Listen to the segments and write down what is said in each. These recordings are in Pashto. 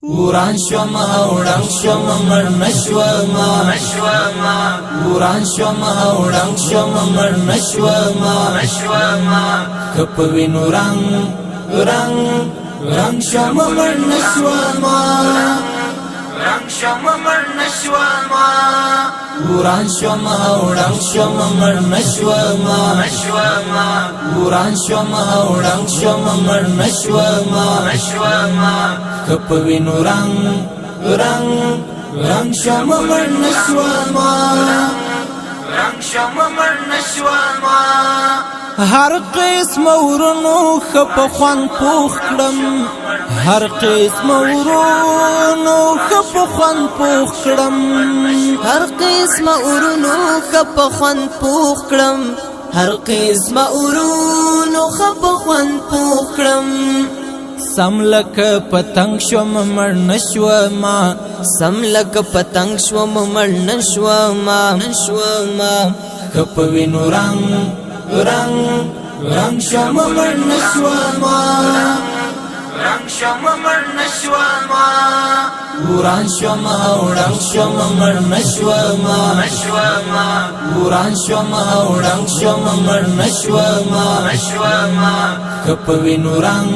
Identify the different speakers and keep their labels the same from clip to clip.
Speaker 1: وران شوما وړنګ شوما مړ نشوما وران شوما وړنګ شوما مړ نشوما کپ وینو رنگ شوما مړ نشوما وران شوما وړنګ شوما مړ نشوما وران شوما وړنګ شوما مړ نشوما کپ وینو رنگ شوما مړ نشوما هر قسم ورونو خپ خوان پوخ کړم هر قسم ورونو خپ خوان پوخ کړم
Speaker 2: هر قسم ورونو خپ خوان پوخ کړم هر قسم ورونو خپ خوان پوخ کړم
Speaker 1: سم لک پتنګ شوم مړ نشوما
Speaker 2: سم لک پتنګ شوم مړ نشوما
Speaker 1: کپ وینو رنگ شوما مړ نشوما وران شوما وړنګ شوما مړ نشوما وران شوما وړنګ شوما مړ نشوما کپ وینو رنگ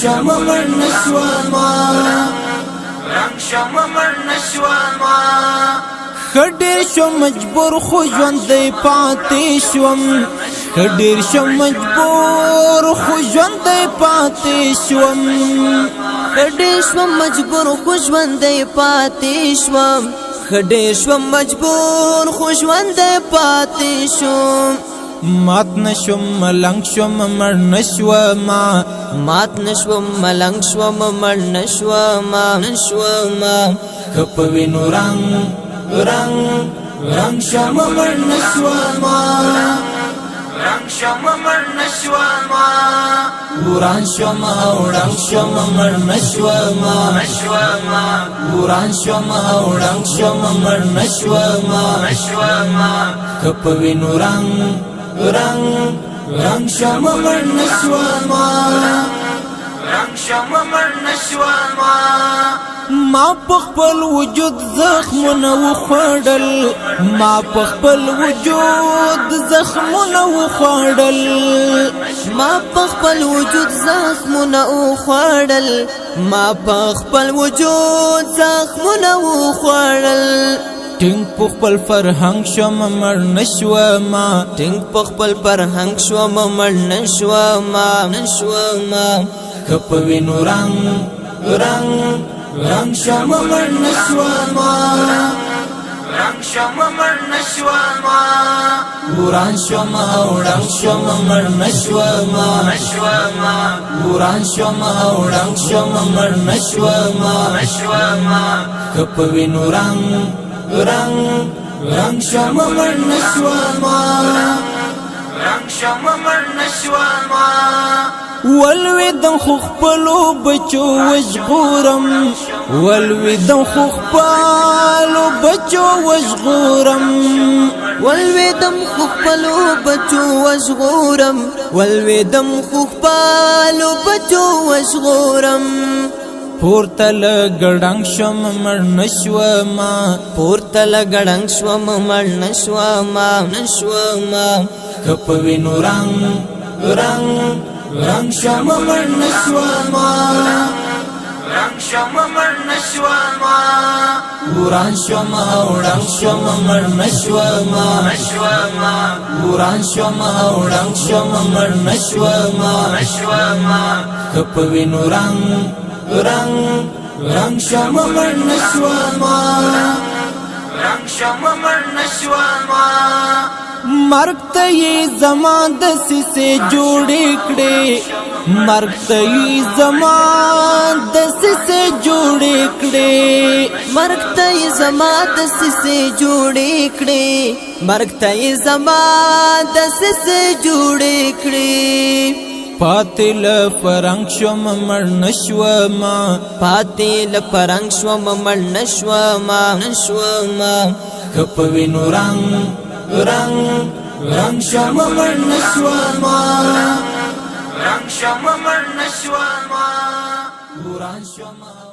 Speaker 1: شوما مړ نشوما خډیر شو مجبور خو ژوند دی پاتې شوم خډیر شو مجبور خو ژوند دی پاتې شوم
Speaker 2: خډیر شو مجبور خو ژوند دی پاتې شوم خډیر شو مجبور خو ژوند دی پاتې شوم
Speaker 1: مات نشوم ملنګ شوم مړ نشوما
Speaker 2: مات نشوم ملنګ شوم مړ نشوما
Speaker 1: کپ وینو رنگ شوما مړ نشوما وران شوما وړنګ شوما مړ نشوما وران شوما وړنګ شوما مړ نشوما کپ وینو رنگ شوما مړ نشوما ما پخپل وجود زخمونه وخوړل ما پخپل وجود زخمونه وخوړل
Speaker 2: ما پخپل وجود زخمونه وخوړل ما پخپل وجود زخمونه وخوړل
Speaker 1: ټینګ پخپل فرهنګ شوم مړ نشوما
Speaker 2: ټینګ پخپل فرهنګ شوم مړ نشوما
Speaker 1: کپ وینو رنگ شوما مړ نشوما وران شوما وړنګ شوما مړ نشوما وران شوما وړنګ شوما مړ نشوما کپ وینو رنگ شوما مړ نشوما ولویدم خو خپلو بچو وژغورم ولویدم خو خپلو بچو وژغورم
Speaker 2: ولویدم خو خپلو بچو وژغورم ولویدم خو خپلو بچو وژغورم
Speaker 1: پورته لګړنګ شوم مړ نشوما
Speaker 2: پورته لګړنګ شوم مړ نشوما
Speaker 1: کپ وینو رنگ شوما مړ نشوما وران شوما وړنګ شوما مړ نشوما وران شوما وړنګ شوما مړ نشوما کپ وینو رنگ شوما مړ نشوما مرګ ته یې زما د سیسې جوړې کړې مرګ ته یې زما د سیسې جوړې کړې
Speaker 2: مرګ ته یې زما د سیسې جوړې کړې مرګ ته یې زما د سیسې جوړې کړې
Speaker 1: پاتې له فرنګ شوم مړ نشوما
Speaker 2: پاتې له فرنګ شوم مړ نشوما
Speaker 1: کپ وینو رنگ شوما مړ نشوما روان شوم